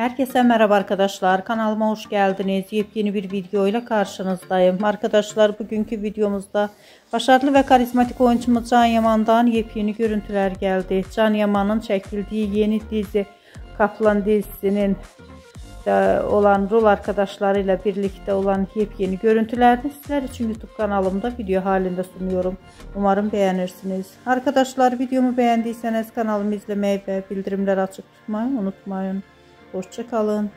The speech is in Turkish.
Herkese merhaba arkadaşlar. Kanalıma hoş geldiniz. Yepyeni bir video ile karşınızdayım. Arkadaşlar bugünkü videomuzda başarılı ve karizmatik oyuncumuz Can Yaman'dan yepyeni görüntüler geldi. Can Yaman'ın çekildiği yeni dizi Kaplan dizisinin olan rol arkadaşlarıyla birlikte olan yepyeni görüntülerini sizler için YouTube kanalımda video halinde sunuyorum. Umarım beğenirsiniz. Arkadaşlar videomu beğendiyseniz kanalımı izlemeyi ve bildirimleri açık tutmayı unutmayın. Hoşça kalın.